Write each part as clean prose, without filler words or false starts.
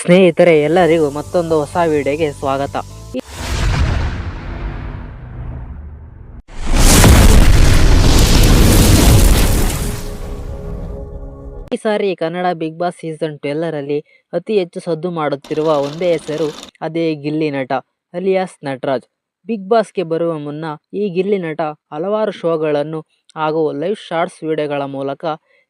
ಸ್ನೇಹಿತರೆ, ಎಲ್ಲರಿಗೂ ಮತ್ತೊಂದು ಹೊಸ ವಿಡಿಯೋಗೆ ಸ್ವಾಗತ. ಈ ಸಾರಿ ಕನ್ನಡ ಬಿಗ್ ಬಾಸ್ ಸೀಸನ್ 12ರಲ್ಲಿ ಅತಿ ಹೆಚ್ಚು ಸದ್ದು ಮಾಡುತ್ತಿರುವ ಒಂದೇ ಹೆಸರು, ಅದೇ ಗಿಲ್ಲಿ ನಟ ಅಲಿಯಾಸ್ ನಟರಾಜ್. ಬಿಗ್ ಬಾಸ್ಗೆ ಬರುವ ಮುನ್ನ ಈ ಗಿಲ್ಲಿ ನಟ ಹಲವಾರು ಶೋಗಳನ್ನು ಹಾಗೂ ಲೈವ್ ಶಾರ್ಟ್ಸ್ ವಿಡಿಯೋಗಳ ಮೂಲಕ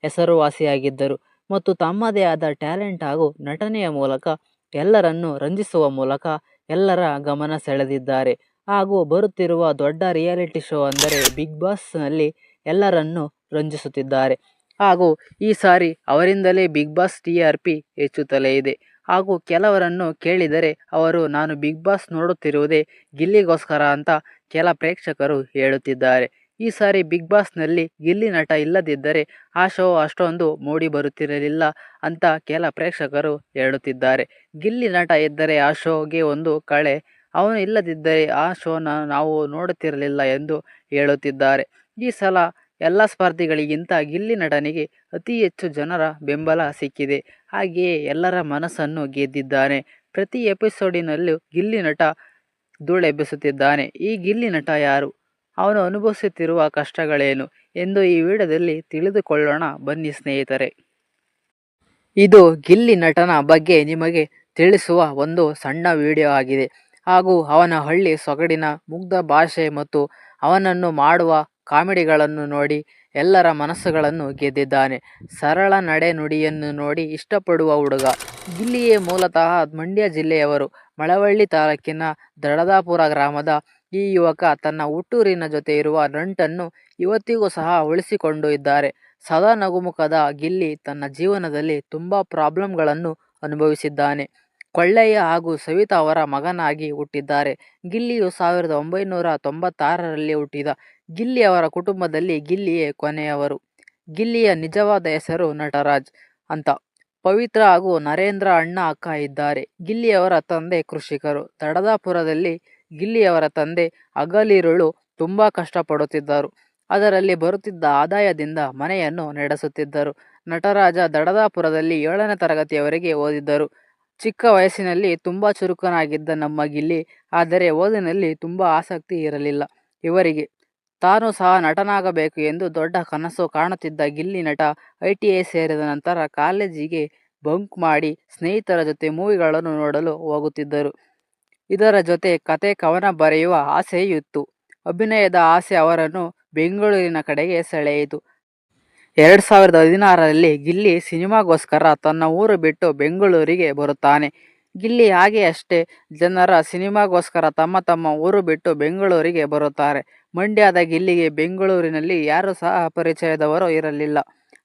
ಹೆಸರುವಾಸಿಯಾಗಿದ್ದರು ಮತ್ತು ತಮ್ಮದೇ ಆದ ಟ್ಯಾಲೆಂಟ್ ಹಾಗೂ ನಟನೆಯ ಮೂಲಕ ಎಲ್ಲರನ್ನು ರಂಜಿಸುವ ಮೂಲಕ ಎಲ್ಲರ ಗಮನ ಸೆಳೆದಿದ್ದಾರೆ. ಹಾಗೂ ಬರುತ್ತಿರುವ ದೊಡ್ಡ ರಿಯಾಲಿಟಿ ಶೋ ಅಂದರೆ ಬಿಗ್ ಬಾಸ್ನಲ್ಲಿ ಎಲ್ಲರನ್ನು ರಂಜಿಸುತ್ತಿದ್ದಾರೆ. ಹಾಗೂ ಈ ಸಾರಿ ಅವರಿಂದಲೇ ಬಿಗ್ ಬಾಸ್ TRP ಹೆಚ್ಚುತ್ತಲೇ ಇದೆ. ಹಾಗೂ ಕೆಲವರನ್ನು ಕೇಳಿದರೆ ಅವರು ನಾನು ಬಿಗ್ ಬಾಸ್ ನೋಡುತ್ತಿರುವುದೇ ಗಿಲ್ಲಿಗೋಸ್ಕರ ಅಂತ ಕೆಲ ಪ್ರೇಕ್ಷಕರು ಹೇಳುತ್ತಿದ್ದಾರೆ. ಈ ಸಾರಿ ಬಿಗ್ ಬಾಸ್ನಲ್ಲಿ ಗಿಲ್ಲಿ ನಟ ಇಲ್ಲದಿದ್ದರೆ ಆ ಶೋ ಅಷ್ಟೊಂದು ಮೂಡಿ ಬರುತ್ತಿರಲಿಲ್ಲ ಅಂತ ಕೆಲ ಪ್ರೇಕ್ಷಕರು ಹೇಳುತ್ತಿದ್ದಾರೆ. ಗಿಲ್ಲಿ ನಟ ಇದ್ದರೆ ಆ ಶೋಗೆ ಒಂದು ಕಳೆ, ಅವನು ಇಲ್ಲದಿದ್ದರೆ ಆ ಶೋನ ನಾವು ನೋಡುತ್ತಿರಲಿಲ್ಲ ಎಂದು ಹೇಳುತ್ತಿದ್ದಾರೆ. ಈ ಸಲ ಎಲ್ಲ ಸ್ಪರ್ಧಿಗಳಿಗಿಂತ ಗಿಲ್ಲಿ ನಟನಿಗೆ ಅತಿ ಹೆಚ್ಚು ಜನರ ಬೆಂಬಲ ಸಿಕ್ಕಿದೆ. ಹಾಗೆಯೇ ಎಲ್ಲರ ಮನಸ್ಸನ್ನು ಗೆದ್ದಿದ್ದಾನೆ. ಪ್ರತಿ ಎಪಿಸೋಡಿನಲ್ಲೂ ಗಿಲ್ಲಿ ನಟ ಧೂಳೆಬ್ಬಿಸುತ್ತಿದ್ದಾನೆ. ಈ ಗಿಲ್ಲಿ ನಟ ಯಾರು, ಅವನು ಅನುಭವಿಸುತ್ತಿರುವ ಕಷ್ಟಗಳೇನು ಎಂದು ಈ ವಿಡಿಯೋದಲ್ಲಿ ತಿಳಿದುಕೊಳ್ಳೋಣ ಬನ್ನಿ ಸ್ನೇಹಿತರೆ. ಇದು ಗಿಲ್ಲಿ ನಟನ ಬಗ್ಗೆ ನಿಮಗೆ ತಿಳಿಸುವ ಒಂದು ಸಣ್ಣ ವಿಡಿಯೋ ಆಗಿದೆ. ಹಾಗೂ ಅವನ ಹಳ್ಳಿ ಸೊಗಡಿನ ಮುಗ್ಧ ಭಾಷೆ ಮತ್ತು ಅವನನ್ನು ಮಾಡುವ ಕಾಮಿಡಿಗಳನ್ನು ನೋಡಿ ಎಲ್ಲರ ಮನಸ್ಸುಗಳನ್ನು ಗೆದ್ದಿದ್ದಾನೆ. ಸರಳ ನಡೆ ನುಡಿಯನ್ನು ನೋಡಿ ಇಷ್ಟಪಡುವ ಹುಡುಗ. ಗಿಲ್ಲಿಯೇ ಮೂಲತಃ ಮಂಡ್ಯ ಜಿಲ್ಲೆಯವರು. ಮಳವಳ್ಳಿ ತಾಲೂಕಿನ ದಡದಾಪುರ ಗ್ರಾಮದ ಈ ಯುವಕ ತನ್ನ ಹುಟ್ಟೂರಿನ ಜೊತೆ ಇರುವ ನಂಟನ್ನು ಇವತ್ತಿಗೂ ಸಹ ಉಳಿಸಿಕೊಂಡು ಇದ್ದಾರೆ. ಸದಾ ನಗುಮುಖದ ಗಿಲ್ಲಿ ತನ್ನ ಜೀವನದಲ್ಲಿ ತುಂಬ ಪ್ರಾಬ್ಲಮ್ಗಳನ್ನು ಅನುಭವಿಸಿದ್ದಾನೆ. ಕೊಳ್ಳಯ್ಯ ಹಾಗೂ ಸವಿತಾ ಅವರ ಮಗನಾಗಿ ಹುಟ್ಟಿದ್ದಾರೆ. ಗಿಲ್ಲಿಯು 1996ರಲ್ಲಿ ಹುಟ್ಟಿದ. ಗಿಲ್ಲಿ ಅವರ ಕುಟುಂಬದಲ್ಲಿ ಗಿಲ್ಲಿಯೇ ಕೊನೆಯವರು. ಗಿಲ್ಲಿಯ ನಿಜವಾದ ಹೆಸರು ನಟರಾಜ್ ಅಂತ. ಪವಿತ್ರ ಹಾಗೂ ನರೇಂದ್ರ ಅಣ್ಣ ಅಕ್ಕ ಇದ್ದಾರೆ. ಗಿಲ್ಲಿಯವರ ತಂದೆ ಕೃಷಿಕರು. ದಡದಾಪುರದಲ್ಲಿ ಗಿಲ್ಲಿಯವರ ತಂದೆ ಹಗಲಿರುಳು ತುಂಬ ಕಷ್ಟಪಡುತ್ತಿದ್ದರು. ಅದರಲ್ಲಿ ಬರುತ್ತಿದ್ದ ಆದಾಯದಿಂದ ಮನೆಯನ್ನು ನಡೆಸುತ್ತಿದ್ದರು. ನಟರಾಜ ದಡದಾಪುರದಲ್ಲಿ 7ನೇ ತರಗತಿಯವರೆಗೆ ಓದಿದ್ದರು. ಚಿಕ್ಕ ವಯಸ್ಸಿನಲ್ಲಿ ತುಂಬ ಚುರುಕನಾಗಿದ್ದ ನಮ್ಮ ಗಿಲ್ಲಿ, ಆದರೆ ಓದಿನಲ್ಲಿ ತುಂಬ ಆಸಕ್ತಿ ಇರಲಿಲ್ಲ ಇವರಿಗೆ. ತಾನು ಸಹ ನಟನಾಗಬೇಕು ಎಂದು ದೊಡ್ಡ ಕನಸು ಕಾಣುತ್ತಿದ್ದ ಗಿಲ್ಲಿ ನಟ ITI ಸೇರಿದ ನಂತರ ಕಾಲೇಜಿಗೆ ಬಂಕ್ ಮಾಡಿ ಸ್ನೇಹಿತರ ಜೊತೆ ಮೂವಿಗಳನ್ನು ನೋಡಲು ಹೋಗುತ್ತಿದ್ದರು. ಇದರ ಜೊತೆ ಕತೆ ಕವನ ಬರೆಯುವ ಆಸೆಯೂ ಇತ್ತು. ಅಭಿನಯದ ಆಸೆ ಅವರನ್ನು ಬೆಂಗಳೂರಿನ ಕಡೆಗೆ ಸೆಳೆಯಿತು. 2016ರಲ್ಲಿ ಗಿಲ್ಲಿ ಸಿನಿಮಾಗೋಸ್ಕರ ತನ್ನ ಊರು ಬಿಟ್ಟು ಬೆಂಗಳೂರಿಗೆ ಬರುತ್ತಾನೆ. ಗಿಲ್ಲಿ ಹಾಗೆ ಅಷ್ಟೇ ಜನರ ಸಿನಿಮಾಗೋಸ್ಕರ ತಮ್ಮ ಊರು ಬಿಟ್ಟು ಬೆಂಗಳೂರಿಗೆ ಬರುತ್ತಾರೆ. ಮಂಡ್ಯದ ಗಿಲ್ಲಿಗೆ ಬೆಂಗಳೂರಿನಲ್ಲಿ ಯಾರೂ ಸಹ ಪರಿಚಯದವರು ಇರಲಿಲ್ಲ.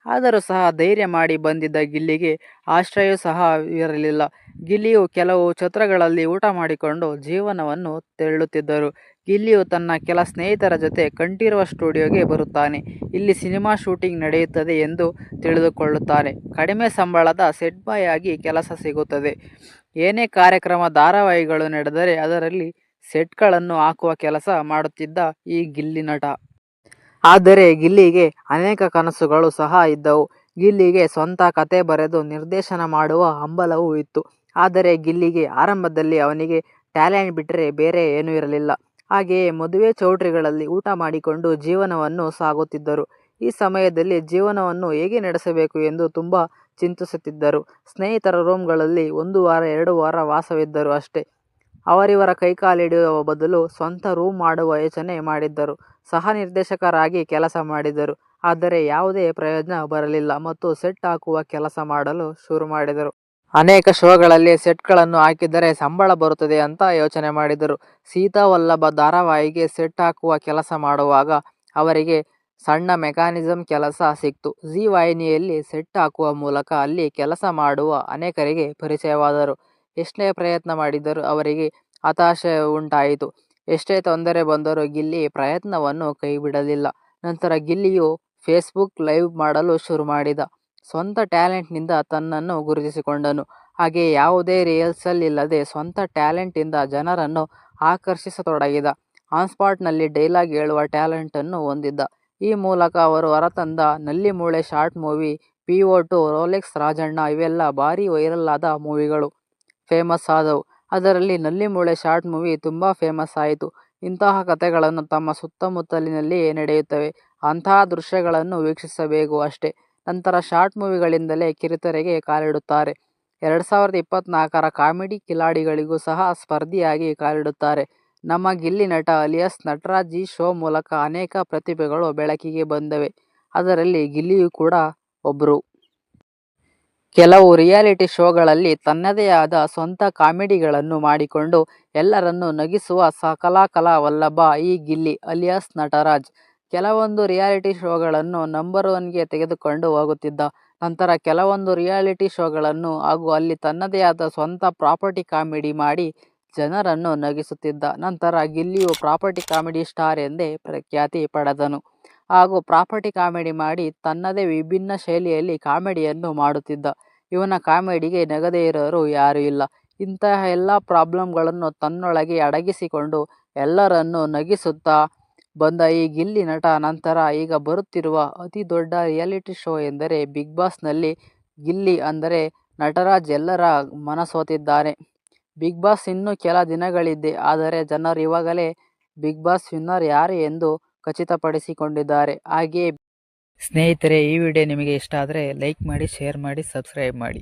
ಆದರೂ ಸಹ ಧೈರ್ಯ ಮಾಡಿ ಬಂದಿದ್ದ ಗಿಲ್ಲಿಗೆ ಆಶ್ರಯವೂ ಸಹ ಇರಲಿಲ್ಲ. ಗಿಲ್ಲಿಯು ಕೆಲವು ಛತ್ರಗಳಲ್ಲಿ ಊಟ ಮಾಡಿಕೊಂಡು ಜೀವನವನ್ನು ತೆರಳುತ್ತಿದ್ದರು. ಗಿಲ್ಲಿಯು ತನ್ನ ಕೆಲ ಸ್ನೇಹಿತರ ಜೊತೆ ಕಂಠೀರವ ಸ್ಟುಡಿಯೋಗೆ ಬರುತ್ತಾನೆ. ಇಲ್ಲಿ ಸಿನಿಮಾ ಶೂಟಿಂಗ್ ನಡೆಯುತ್ತದೆ ಎಂದು ತಿಳಿದುಕೊಳ್ಳುತ್ತಾನೆ. ಕಡಿಮೆ ಸಂಬಳದ ಸೆಟ್ ಬಾಯ್ ಆಗಿ ಕೆಲಸ ಸಿಗುತ್ತದೆ. ಏನೇ ಕಾರ್ಯಕ್ರಮ ಧಾರಾವಾಹಿಗಳು ನಡೆದರೆ ಅದರಲ್ಲಿ ಸೆಟ್ಗಳನ್ನು ಹಾಕುವ ಕೆಲಸ ಮಾಡುತ್ತಿದ್ದ ಈ ಗಿಲ್ಲಿ ನಟ. ಆದರೆ ಗಿಲ್ಲಿಗೆ ಅನೇಕ ಕನಸುಗಳು ಸಹ ಇದ್ದವು. ಗಿಲ್ಲಿಗೆ ಸ್ವಂತ ಕತೆ ಬರೆದು ನಿರ್ದೇಶನ ಮಾಡುವ ಹಂಬಲವೂ ಇತ್ತು. ಆದರೆ ಗಿಲ್ಲಿಗೆ ಆರಂಭದಲ್ಲಿ ಅವನಿಗೆ ಟ್ಯಾಲೆಂಟ್ ಬಿಟ್ಟರೆ ಬೇರೆ ಏನೂ ಇರಲಿಲ್ಲ. ಹಾಗೆಯೇ ಮದುವೆ ಚೌಟ್ರಿಗಳಲ್ಲಿ ಊಟ ಮಾಡಿಕೊಂಡು ಜೀವನವನ್ನು ಸಾಗುತ್ತಿದ್ದರು. ಈ ಸಮಯದಲ್ಲಿ ಜೀವನವನ್ನು ಹೇಗೆ ನಡೆಸಬೇಕು ಎಂದು ತುಂಬ ಚಿಂತಿಸುತ್ತಿದ್ದರು. ಸ್ನೇಹಿತರ ರೂಮ್ಗಳಲ್ಲಿ 1 ವಾರ 2 ವಾರ ವಾಸವಿದ್ದರು ಅಷ್ಟೇ. ಅವರಿವರ ಕೈಕಾಲಿಡುವ ಬದಲು ಸ್ವಂತ ರೂಮ್ ಮಾಡುವ ಯೋಚನೆ ಮಾಡಿದ್ದರು. ಸಹ ನಿರ್ದೇಶಕರಾಗಿ ಕೆಲಸ ಮಾಡಿದರು. ಆದರೆ ಯಾವುದೇ ಪ್ರಯೋಜನ ಬರಲಿಲ್ಲ ಮತ್ತು ಸೆಟ್ ಹಾಕುವ ಕೆಲಸ ಮಾಡಲು ಶುರು ಮಾಡಿದರು. ಅನೇಕ ಶೋಗಳಲ್ಲಿ ಸೆಟ್ಗಳನ್ನು ಹಾಕಿದರೆ ಸಂಬಳ ಬರುತ್ತದೆ ಅಂತ ಯೋಚನೆ ಮಾಡಿದರು. ಸೀತಾವಲ್ಲಭ ಧಾರಾವಾಹಿಗೆ ಸೆಟ್ ಹಾಕುವ ಕೆಲಸ ಮಾಡುವಾಗ ಅವರಿಗೆ ಸಣ್ಣ ಮೆಕ್ಯಾನಿಸಂ ಕೆಲಸ ಸಿಕ್ತು. ಜೀ ವಾಹಿನಿಯಲ್ಲಿ ಸೆಟ್ ಹಾಕುವ ಮೂಲಕ ಅಲ್ಲಿ ಕೆಲಸ ಮಾಡುವ ಅನೇಕರಿಗೆ ಪರಿಚಯವಾದರು. ಎಷ್ಟೇ ಪ್ರಯತ್ನ ಮಾಡಿದರೂ ಅವರಿಗೆ ಹತಾಶೆ ಉಂಟಾಯಿತು. ಎಷ್ಟೇ ತೊಂದರೆ ಬಂದರೂ ಗಿಲ್ಲಿ ಪ್ರಯತ್ನವನ್ನು ಕೈಬಿಡಲಿಲ್ಲ. ನಂತರ ಗಿಲ್ಲಿಯು ಫೇಸ್ಬುಕ್ ಲೈವ್ ಮಾಡಲು ಶುರು ಮಾಡಿದ. ಸ್ವಂತ ಟ್ಯಾಲೆಂಟ್ನಿಂದ ತನ್ನನ್ನು ಗುರುತಿಸಿಕೊಂಡನು. ಹಾಗೆ ಯಾವುದೇ ರಿಹರ್ಸಲ್ ಇಲ್ಲದೆ ಸ್ವಂತ ಟ್ಯಾಲೆಂಟಿಂದ ಜನರನ್ನು ಆಕರ್ಷಿಸತೊಡಗಿದ. ಆನ್ ಸ್ಪಾಟ್ನಲ್ಲಿ ಡೈಲಾಗ್ ಹೇಳುವ ಟ್ಯಾಲೆಂಟನ್ನು ಹೊಂದಿದ್ದ. ಈ ಮೂಲಕ ಅವರು ಹೊರತಂದ ನಲ್ಲಿ ಮೂಳೆ short movie, PO2, Rolex Rajanna ಇವೆಲ್ಲ ಭಾರೀ ವೈರಲ್ ಆದ ಮೂವಿಗಳು. ಫೇಮಸ್ ಆದವು. ಅದರಲ್ಲಿ ನಲ್ಲಿಮೂಳೆ ಶಾರ್ಟ್ ಮೂವಿ ತುಂಬ ಫೇಮಸ್ ಆಯಿತು. ಇಂತಹ ಕಥೆಗಳನ್ನು ತಮ್ಮ ಸುತ್ತಮುತ್ತಲಿನಲ್ಲಿಯೇ ನಡೆಯುತ್ತವೆ. ಅಂತಹ ದೃಶ್ಯಗಳನ್ನು ವೀಕ್ಷಿಸಬೇಕು ಅಷ್ಟೇ. ನಂತರ ಶಾರ್ಟ್ ಮೂವಿಗಳಿಂದಲೇ ಕಿರುತೆರೆಗೆ ಕಾಲಿಡುತ್ತಾರೆ. 2024ರ ಕಾಮಿಡಿ ಕಿಲಾಡಿಗಳಿಗೂ ಸಹ ಸ್ಪರ್ಧಿಯಾಗಿ ಕಾಲಿಡುತ್ತಾರೆ. ನಮ್ಮ ಗಿಲ್ಲಿ ನಟ ಅಲಿಯಾಸ್ ನಟರಾಜ್ ಈ ಶೋ ಮೂಲಕ ಅನೇಕ ಪ್ರತಿಭೆಗಳು ಬೆಳಕಿಗೆ ಬಂದವೆ. ಅದರಲ್ಲಿ ಗಿಲ್ಲಿಯೂ ಕೂಡ ಒಬ್ರು. ಕೆಲವು ರಿಯಾಲಿಟಿ ಶೋಗಳಲ್ಲಿ ತನ್ನದೇ ಆದ ಸ್ವಂತ ಕಾಮಿಡಿಗಳನ್ನು ಮಾಡಿಕೊಂಡು ಎಲ್ಲರನ್ನೂ ನಗಿಸುವ ಕಲಾ ವಲ್ಲಭ ಈ ಗಿಲ್ಲಿ ಅಲಿಯಾಸ್ ನಟರಾಜ್. ಕೆಲವೊಂದು ರಿಯಾಲಿಟಿ ಶೋಗಳನ್ನು ನಂಬರ್ 1ಗೆ ತೆಗೆದುಕೊಂಡು ಹೋಗುತ್ತಿದ್ದ. ನಂತರ ಕೆಲವೊಂದು ರಿಯಾಲಿಟಿ ಶೋಗಳನ್ನು ಹಾಗೂ ಅಲ್ಲಿ ತನ್ನದೇ ಆದ ಸ್ವಂತ ಪ್ರಾಪರ್ಟಿ ಕಾಮಿಡಿ ಮಾಡಿ ಜನರನ್ನು ನಗಿಸುತ್ತಿದ್ದ. ನಂತರ ಗಿಲ್ಲಿಯು ಪ್ರಾಪರ್ಟಿ ಕಾಮಿಡಿ ಸ್ಟಾರ್ ಎಂದೇ ಪ್ರಖ್ಯಾತಿ ಪಡೆದನು ಹಾಗೂ ಪ್ರಾಪರ್ಟಿ ಕಾಮಿಡಿ ಮಾಡಿ ತನ್ನದೇ ವಿಭಿನ್ನ ಶೈಲಿಯಲ್ಲಿ ಕಾಮಿಡಿಯನ್ನು ಮಾಡುತ್ತಿದ್ದ. ಇವನ ಕಾಮಿಡಿಗೆ ನಗದೇ ಇರೋರು ಯಾರೂ ಇಲ್ಲ. ಇಂತಹ ಎಲ್ಲ ಪ್ರಾಬ್ಲಮ್ಗಳನ್ನು ತನ್ನೊಳಗೆ ಅಡಗಿಸಿಕೊಂಡು ಎಲ್ಲರನ್ನೂ ನಗಿಸುತ್ತಾ ಬಂದ ಈ ಗಿಲ್ಲಿ ನಟ ನಂತರ ಈಗ ಬರುತ್ತಿರುವ ಅತಿ ದೊಡ್ಡ ರಿಯಾಲಿಟಿ ಶೋ ಎಂದರೆ ಬಿಗ್ ಬಾಸ್ನಲ್ಲಿ ಗಿಲ್ಲಿ ಅಂದರೆ ನಟರಾಜ್ ಎಲ್ಲರ ಮನಸೋತಿದ್ದಾನೆ. ಬಿಗ್ ಬಾಸ್ ಇನ್ನೂ ಕೆಲ ದಿನಗಳಿದೆ. ಆದರೆ ಜನರು ಇವಾಗಲೇ ಬಿಗ್ ಬಾಸ್ ವಿನ್ನರ್ ಯಾರು ಎಂದು ಖಚಿತಪಡಿಸಿಕೊಂಡಿದ್ದಾರೆ. ಹಾಗೆಯೇ ಸ್ನೇಹಿತರೆ, ಈ ವಿಡಿಯೋ ನಿಮಗೆ ಇಷ್ಟ ಆದರೆ ಲೈಕ್ ಮಾಡಿ, ಶೇರ್ ಮಾಡಿ, ಸಬ್ಸ್ಕ್ರೈಬ್ ಮಾಡಿ.